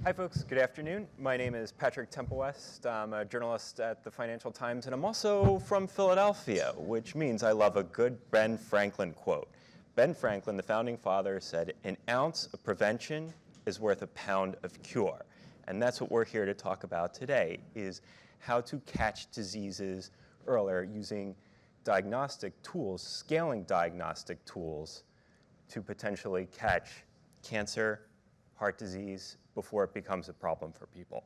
Hi folks, good afternoon. My name is Patrick Temple-West. I'm a journalist at the Financial Times, and I'm also from Philadelphia, which means I love a good Ben Franklin quote. Ben Franklin, the founding father, said, "An ounce of prevention is worth a pound of cure." And that's what we're here to talk about today, is how to catch diseases earlier using diagnostic tools, scaling diagnostic tools to potentially catch cancer, heart disease, before it becomes a problem for people.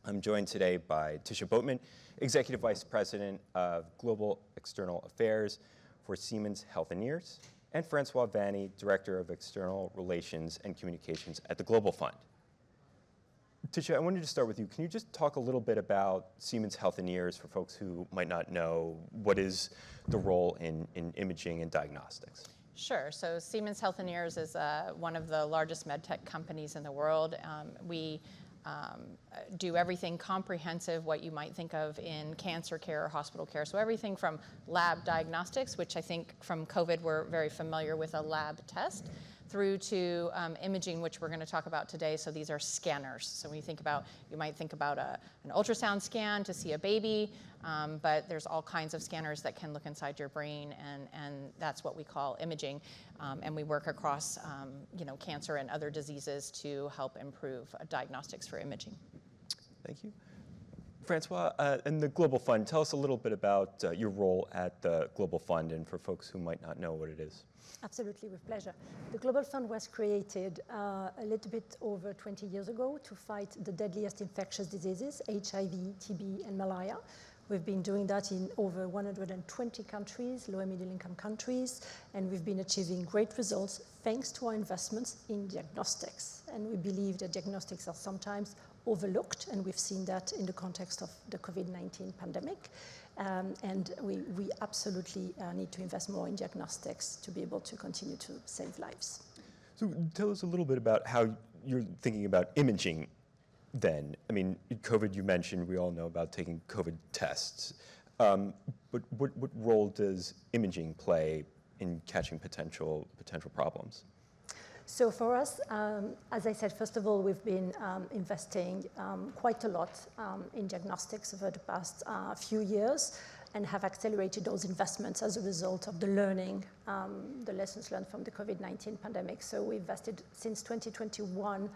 I'm joined today by Tisha Boatman, Executive Vice President of Global External Affairs for Siemens Healthineers, and Françoise Vanni, Director of External Relations and Communications at the Global Fund. Tisha, I wanted to start with you. Can you just talk a little bit about Siemens Healthineers for folks who might not know? What is the role in imaging and diagnostics? Sure. So Siemens Healthineers is one of the largest medtech companies in the world. We do everything comprehensive, what you might think of in cancer care or hospital care. So everything from lab diagnostics, which I think from COVID we're very familiar with a lab test, through to imaging, which we're going to talk about today. So these are scanners. So when you think about, you might think about an ultrasound scan to see a baby, but there's all kinds of scanners that can look inside your brain, and that's what we call imaging. And we work across cancer and other diseases to help improve diagnostics for imaging. Thank you. Françoise, and the Global Fund, tell us a little bit about your role at the Global Fund, and for folks who might not know what it is. Absolutely, with pleasure. The Global Fund was created a little bit over 20 years ago to fight the deadliest infectious diseases, HIV, TB, and malaria. We've been doing that in over 120 countries, low and middle income countries, and we've been achieving great results thanks to our investments in diagnostics. And we believe that diagnostics are sometimes overlooked, and we've seen that in the context of the COVID-19 pandemic. And we absolutely need to invest more in diagnostics to be able to continue to save lives. So tell us a little bit about how you're thinking about imaging then. I mean, COVID you mentioned, we all know about taking COVID tests. But what role does imaging play in catching potential problems? So for us, as I said, first of all, we've been investing quite a lot in diagnostics over the past few years, and have accelerated those investments as a result of the learning, the lessons learned from the COVID-19 pandemic. So we invested since 2021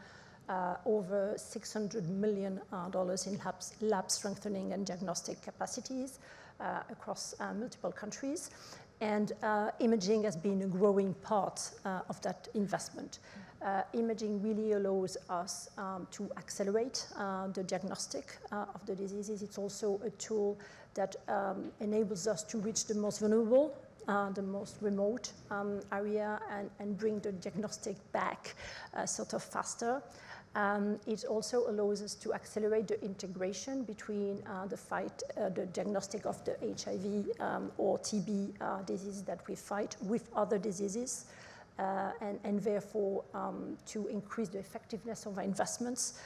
over $600 million in lab strengthening and diagnostic capacities across multiple countries. And imaging has been a growing part of that investment. Imaging really allows us to accelerate the diagnostic of the diseases. It's also a tool that enables us to reach the most vulnerable, the most remote area, and bring the diagnostic back sort of faster. It also allows us to accelerate the integration between the diagnostic of the HIV or TB disease that we fight with other diseases, and therefore to increase the effectiveness of our investments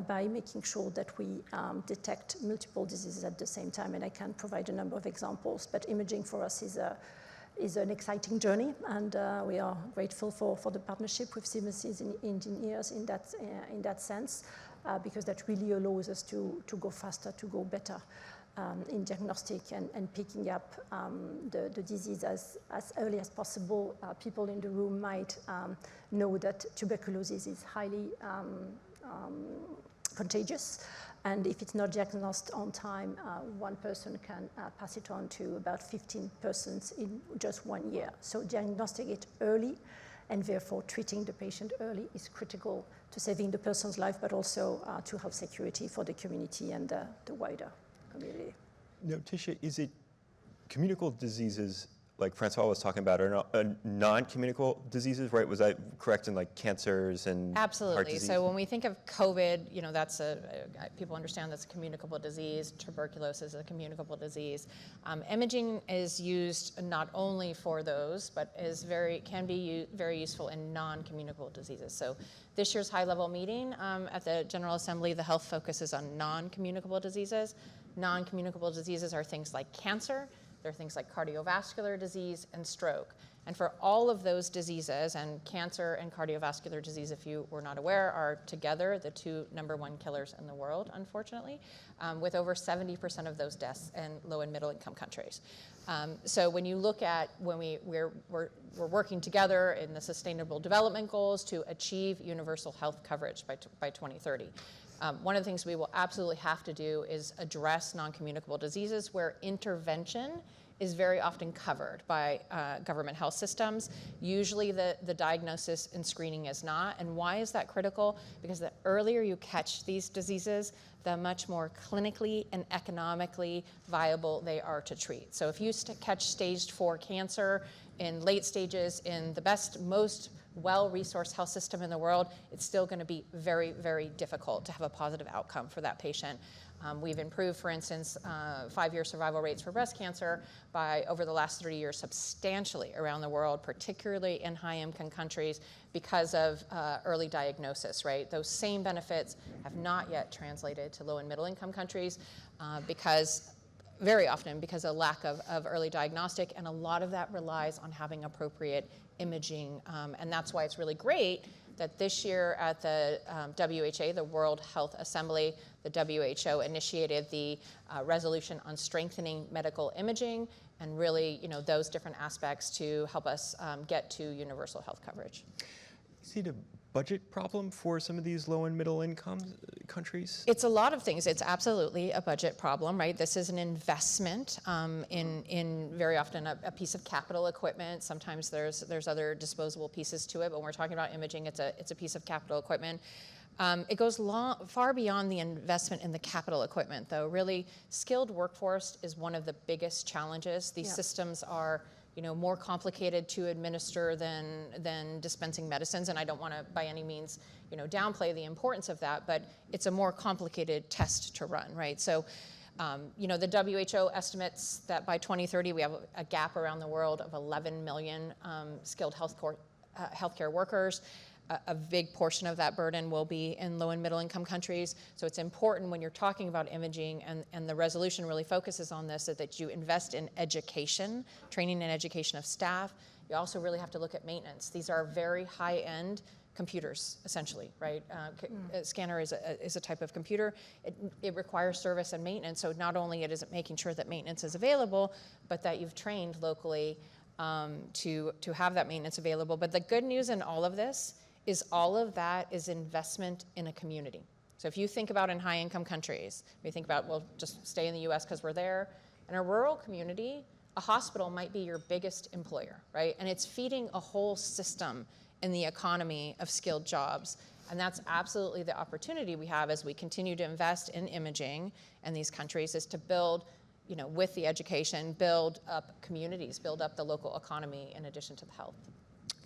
by making sure that we detect multiple diseases at the same time. And I can provide a number of examples, but imaging for us is an exciting journey, and we are grateful for the partnership with Siemens Healthineers in that sense, because that really allows us to go faster, to go better in diagnostic and picking up the disease as early as possible. People in the room might know that tuberculosis is highly contagious. And if it's not diagnosed on time, one person can pass it on to about 15 persons in just 1 year. So diagnostic it early, and therefore treating the patient early is critical to saving the person's life, but also to health security for the community and the wider community. Now, Tisha, is it communicable diseases like Françoise was talking about, are non-communicable diseases, right? Was I correct in like cancers and Absolutely. Heart disease? So when we think of COVID, that's people understand that's a communicable disease. Tuberculosis is a communicable disease. Imaging is used not only for those, but can be very useful in non-communicable diseases. So this year's high-level meeting at the General Assembly, the health focuses on non-communicable diseases. Non-communicable diseases are things like cancer, There are things like cardiovascular disease and stroke. And for all of those diseases, and cancer and cardiovascular disease, if you were not aware, are together the two #1 killers in the world, unfortunately, with over 70% of those deaths in low and middle income countries. So when you look at when we're working together in the Sustainable Development Goals to achieve universal health coverage by 2030. One of the things we will absolutely have to do is address non-communicable diseases where intervention is very often covered by government health systems. Usually the diagnosis and screening is not. And why is that critical? Because the earlier you catch these diseases, the much more clinically and economically viable they are to treat. So if you catch stage 4 cancer in late stages in the best, most well-resourced health system in the world, it's still going to be very, very difficult to have a positive outcome for that patient. We've improved, for instance, 5-year survival rates for breast cancer by over the last 30 years substantially around the world, particularly in high-income countries because of early diagnosis, right? Those same benefits have not yet translated to low and middle-income countries very often because of lack of early diagnostic, and a lot of that relies on having appropriate imaging, and that's why it's really great that this year at the WHA, the World Health Assembly, the WHO initiated the resolution on strengthening medical imaging and really, those different aspects to help us get to universal health coverage. Is it a budget problem for some of these low and middle income countries? It's a lot of things. It's absolutely a budget problem, right? This is an investment in very often a piece of capital equipment. Sometimes there's other disposable pieces to it, but when we're talking about imaging, it's a piece of capital equipment. It goes far beyond the investment in the capital equipment, though. Really, skilled workforce is one of the biggest challenges. These systems are more complicated to administer than dispensing medicines, and I don't want to by any means downplay the importance of that, but it's a more complicated test to run, right? So the WHO estimates that by 2030 we have a gap around the world of 11 million skilled healthcare workers. A big portion of that burden will be in low and middle income countries. So it's important when you're talking about imaging, and the resolution really focuses on this, that you invest in education, training and education of staff. You also really have to look at maintenance. These are very high-end computers, essentially, right? A scanner is a type of computer. It requires service and maintenance. So not only is it making sure that maintenance is available, but that you've trained locally to have that maintenance available. But the good news in all of this is all of that is investment in a community. So if you think about in high-income countries, we think about, well, just stay in the US because we're there. In a rural community, a hospital might be your biggest employer, right? And it's feeding a whole system in the economy of skilled jobs. And that's absolutely the opportunity we have as we continue to invest in imaging in these countries, is to build, with the education, build up communities, build up the local economy in addition to the health.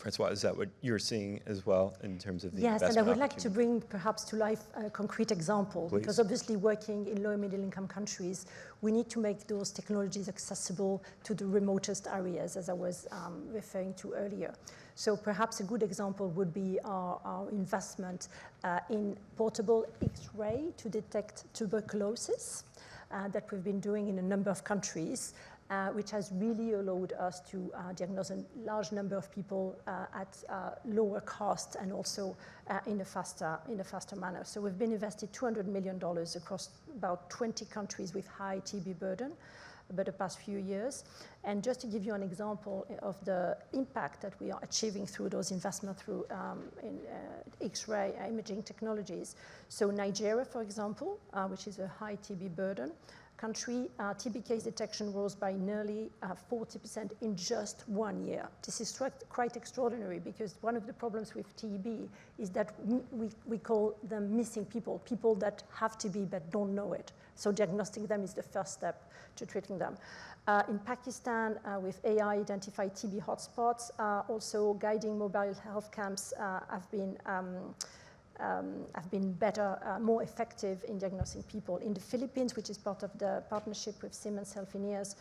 Françoise, is that what you're seeing as well in terms of the Yes, investment and I would like to opportunity? bring perhaps to life a concrete example, Please. because obviously working in low and middle income countries, we need to make those technologies accessible to the remotest areas, as I was referring to earlier. So perhaps a good example would be our investment in portable X-ray to detect tuberculosis that we've been doing in a number of countries. Which has really allowed us to diagnose a large number of people at lower cost and also in a faster manner. So we've been invested $200 million across about 20 countries with high TB burden over the past few years. And just to give you an example of the impact that we are achieving through those investments through in X-ray imaging technologies. So Nigeria, for example, which is a high TB burden country, TB case detection rose by nearly 40% in just 1 year. This is quite extraordinary, because one of the problems with TB is that we call them missing people that have TB but don't know it. So diagnosing them is the first step to treating them. In Pakistan, with AI identified TB hotspots, also guiding mobile health camps have been better, more effective in diagnosing people. In the Philippines, which is part of the partnership with Siemens Healthineers,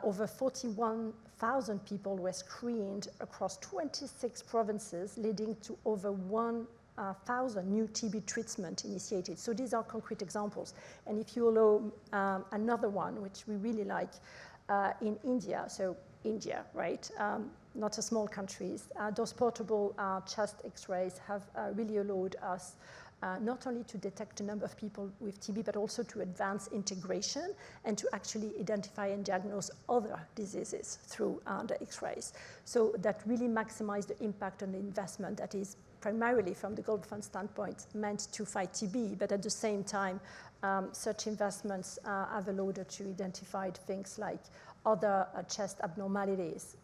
over 41,000 people were screened across 26 provinces, leading to over 1,000 new TB treatments initiated. So these are concrete examples. And if you allow another one, which we really like, in India, so India, right? Not a small country. Those portable chest X-rays have really allowed us not only to detect a number of people with TB, but also to advance integration and to actually identify and diagnose other diseases through the X-rays. So that really maximized the impact on the investment that is primarily from the Global Fund standpoint meant to fight TB, but at the same time, such investments have allowed us to identify things like other chest abnormalities.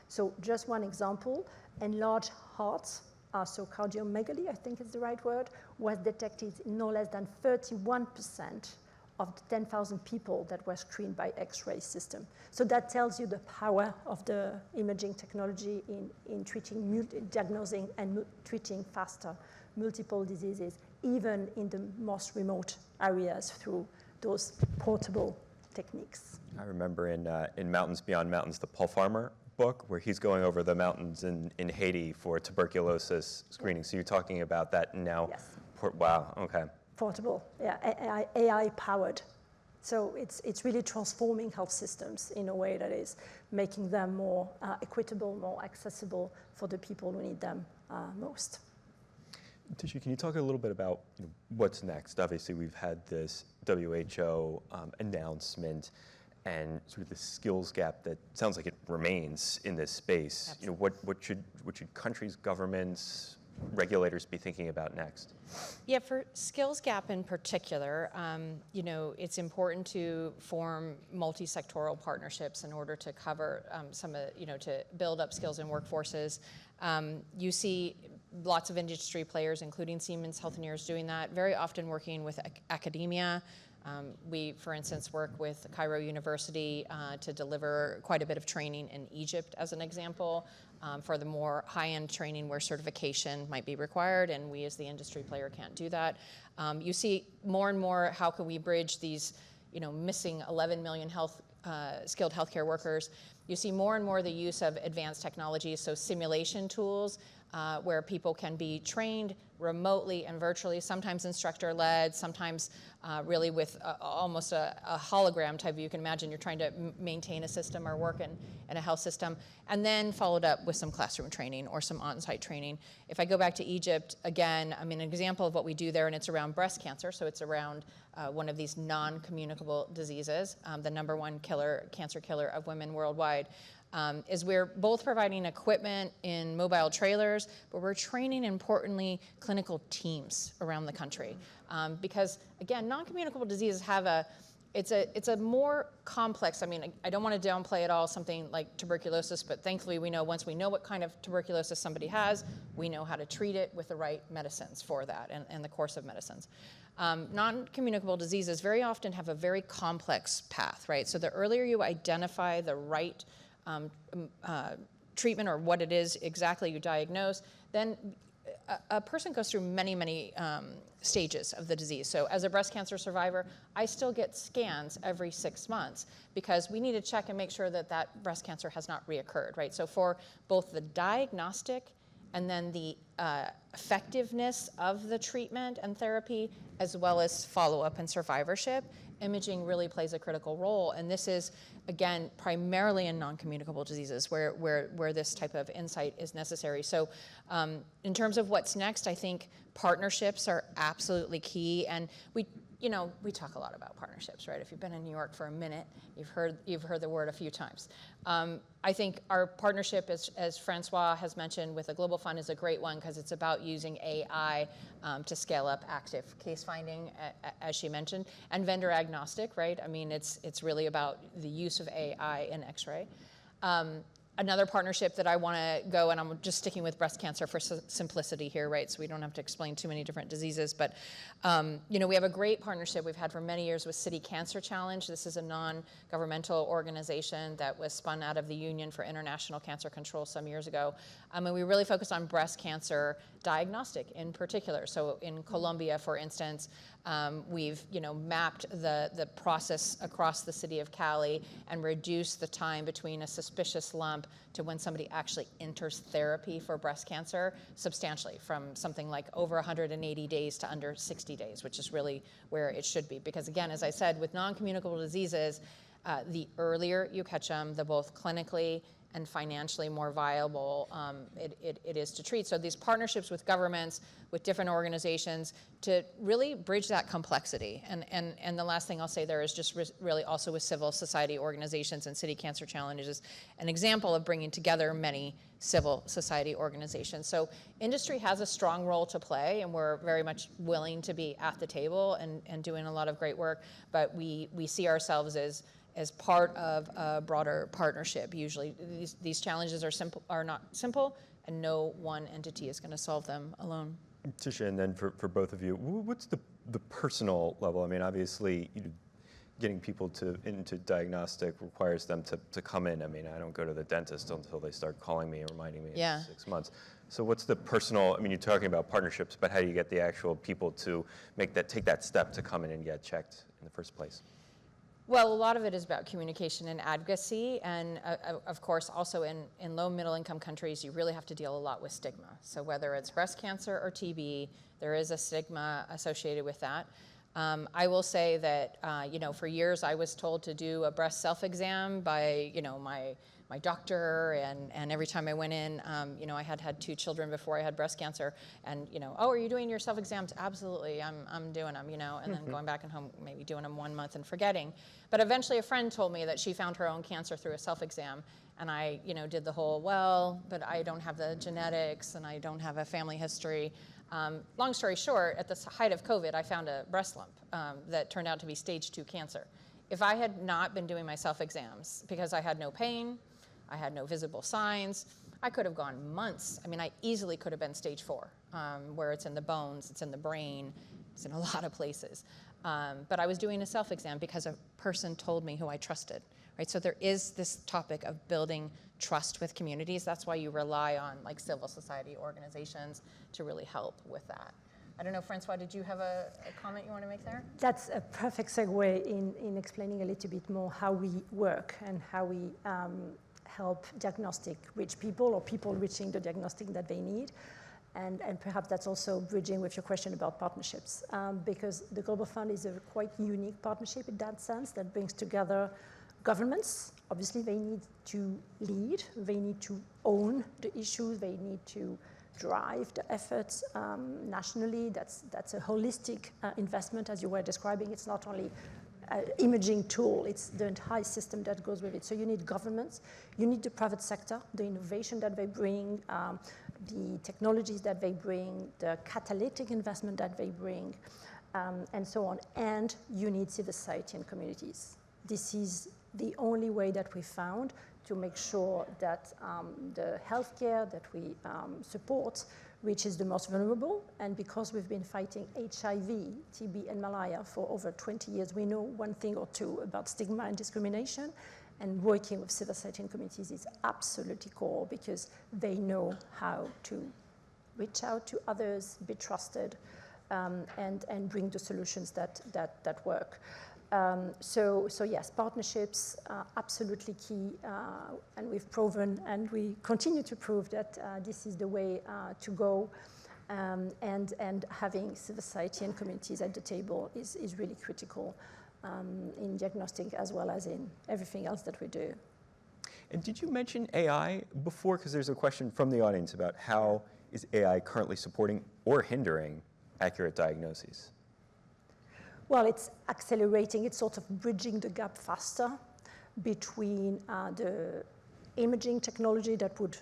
So just one example, enlarged hearts, so cardiomegaly, I think is the right word, was detected in no less than 31% of the 10,000 people that were screened by X-ray system. So that tells you the power of the imaging technology in treating, diagnosing and treating faster multiple diseases, even in the most remote areas through those portable techniques. I remember in Mountains Beyond Mountains, the Paul Farmer book, where he's going over the mountains in Haiti for tuberculosis screening. So you're talking about that now? Yes. Wow, okay. Portable, yeah, AI-powered. So it's really transforming health systems in a way that is making them more equitable, more accessible for the people who need them most. Tisha, can you talk a little bit about what's next? Obviously, we've had this WHO announcement and sort of the skills gap that sounds like it remains in this space. What should countries, governments, regulators be thinking about next? Yeah, for skills gap in particular, it's important to form multi-sectoral partnerships in order to cover to build up skills in workforces. You see lots of industry players, including Siemens Healthineers, doing that, very often working with academia. We, for instance, work with Cairo University to deliver quite a bit of training in Egypt, as an example, for the more high-end training where certification might be required, and we as the industry player can't do that. You see more and more, how can we bridge these missing 11 million skilled healthcare workers? You see more and more the use of advanced technologies, so simulation tools, where people can be trained remotely and virtually, sometimes instructor-led, sometimes really with almost a hologram type. You can imagine you're trying to maintain a system or work in a health system, and then followed up with some classroom training or some on-site training. If I go back to Egypt, again, an example of what we do there, and it's around breast cancer, so it's around one of these non-communicable diseases, the #1 cancer killer of women worldwide. Is we're both providing equipment in mobile trailers, but we're training, importantly, clinical teams around the country. Because, again, non-communicable diseases have it's a more complex, I don't want to downplay at all something like tuberculosis, but thankfully we know once we know what kind of tuberculosis somebody has, we know how to treat it with the right medicines for that and the course of medicines. Non-communicable diseases very often have a very complex path, right? So the earlier you identify the right treatment or what it is exactly you diagnose, then a person goes through many, many stages of the disease. So as a breast cancer survivor, I still get scans every 6 months because we need to check and make sure that that breast cancer has not reoccurred, right? So for both the diagnostic and then the effectiveness of the treatment and therapy, as well as follow-up and survivorship, imaging really plays a critical role. And this is, again, primarily in non-communicable diseases where this type of insight is necessary. So in terms of what's next, I think partnerships are absolutely key. And we talk a lot about partnerships, right? If you've been in New York for a minute, you've heard the word a few times. I think our partnership, as Françoise has mentioned, with the Global Fund is a great one because it's about using AI to scale up active case finding, as she mentioned, and vendor agnostic, right? It's really about the use of AI in X-ray. Another partnership that I want to go, and I'm just sticking with breast cancer for simplicity here, right? So we don't have to explain too many different diseases. But, we have a great partnership we've had for many years with City Cancer Challenge. This is a non-governmental organization that was spun out of the Union for International Cancer Control some years ago. And we really focus on breast cancer diagnostic in particular. So in Colombia, for instance, we've mapped the process across the city of Cali and reduced the time between a suspicious lump to when somebody actually enters therapy for breast cancer substantially, from something like over 180 days to under 60 days, which is really where it should be. Because again, as I said, with non-communicable diseases, The earlier you catch them, the both clinically and financially more viable it is to treat. So these partnerships with governments, with different organizations, to really bridge that complexity. And the last thing I'll say there is just really also with civil society organizations, and City Cancer Challenge is an example of bringing together many civil society organizations. So industry has a strong role to play, and we're very much willing to be at the table and doing a lot of great work, but we see ourselves as part of a broader partnership. Usually these challenges are not simple, and no one entity is going to solve them alone. Tisha, and then for both of you, what's the personal level? I mean, obviously, getting people into diagnostic requires them to come in. I mean, I don't go to the dentist until they start calling me and reminding me in 6 months. So what's the personal, I mean, you're talking about partnerships, but how do you get the actual people to take that step to come in and get checked in the first place? Well, a lot of it is about communication and advocacy, and of course, also in low middle income countries, you really have to deal a lot with stigma. So whether it's breast cancer or TB, there is a stigma associated with that. I will say that, for years I was told to do a breast self-exam by, my doctor, and every time I went in, I had 2 children before I had breast cancer, and, oh, are you doing your self-exams? Absolutely, I'm doing them, and then going back and home, maybe doing them 1 month and forgetting. But eventually a friend told me that she found her own cancer through a self-exam, and I, did the whole, but I don't have the genetics, and I don't have a family history. Long story short, at the height of COVID, I found a breast lump that turned out to be stage 2 cancer. If I had not been doing my self-exams because I had no pain, I had no visible signs, I could have gone months. I mean, I easily could have been stage 4, where it's in the bones, it's in the brain, it's in a lot of places. But I was doing a self-exam because a person told me who I trusted, right? So there is this topic of building trust with communities. That's why you rely on civil society organizations to really help with that. I don't know, Françoise, did you have a comment you want to make there? That's a perfect segue in explaining a little bit more how we work and how we help diagnostic reach people, or people reaching the diagnostic that they need. And perhaps that's also bridging with your question about partnerships, because the Global Fund is a quite unique partnership in that sense, that brings together governments. Obviously, they need to lead, they need to own the issues, they need to drive the efforts nationally. That's a holistic investment, as you were describing. It's not only an imaging tool, it's the entire system that goes with it. So you need governments, you need the private sector, the innovation that they bring, the technologies that they bring, the catalytic investment that they bring, and so on. And you need civil society and communities. This is the only way that we found to make sure that the healthcare that we support reaches the most vulnerable. And because we've been fighting HIV, TB, and malaria for over 20 years, we know one thing or two about stigma and discrimination. And working with civil society and communities is absolutely core, because they know how to reach out to others, be trusted, and bring the solutions that work. So yes, partnerships are absolutely key, and we've proven, and we continue to prove that this is the way to go, and having civil society and communities at the table is really critical in diagnostic as well as in everything else that we do. And did you mention AI before? Because there's a question from the audience about how is AI currently supporting or hindering accurate diagnoses? Well, it's accelerating, it's sort of bridging the gap faster between the imaging technology that would,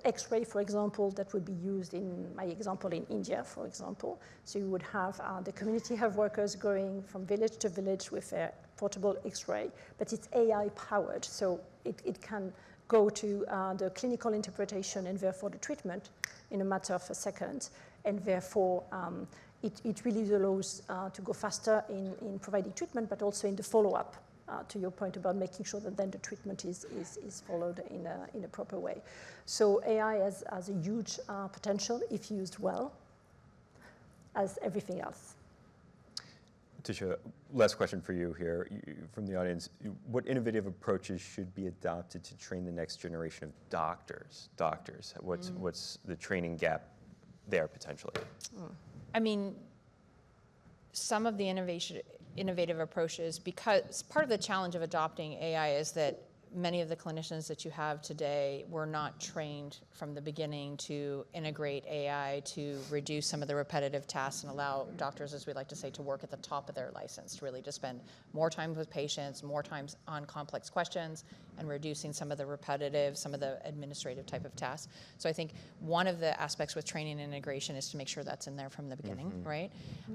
X-ray, for example, that would be used in my example in India, for example. So you would have the community health workers going from village to village with a portable X-ray, but it's AI powered, so it can go to the clinical interpretation and therefore the treatment in a matter of a second, and therefore it really allows to go faster in providing treatment, but also in the follow-up, to your point about making sure that then the treatment is followed in a proper way. So AI has a huge potential if used well, as everything else. Tisha, last question for you here from the audience. What innovative approaches should be adopted to train the next generation of doctors? What's the training gap there potentially? I mean, some of the innovative approaches, because part of the challenge of adopting AI is that many of the clinicians that you have today were not trained from the beginning to integrate AI to reduce some of the repetitive tasks and allow doctors, as we like to say, to work at the top of their license, really to spend more time with patients, more time on complex questions, and reducing some of the repetitive, some of the administrative type of tasks. So I think one of the aspects with training and integration is to make sure that's in there from the beginning, right?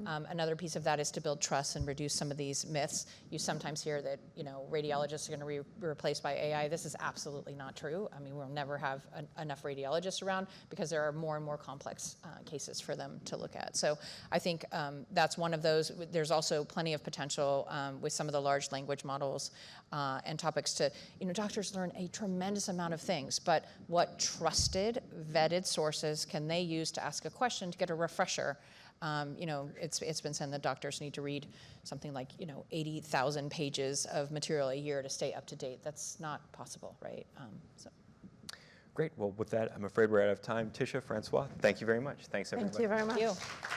Another piece of that is to build trust and reduce some of these myths. You sometimes hear that, you know, radiologists are going to be replaced by AI. This is absolutely not true. I mean, we'll never have enough radiologists around because there are more and more complex cases for them to look at. So I think that's one of those. There's also plenty of potential with some of the large language models and topics to, you know, doctors learn a tremendous amount of things, but what trusted, vetted sources can they use to ask a question to get a refresher? You know, it's been said that doctors need to read something like, you know, 80,000 pages of material a year to stay up to date. That's not possible, right? So. Great. Well, with that, I'm afraid we're out of time. Tisha, Françoise, thank you very much. Thanks, everybody. Thank you very much. Thank you.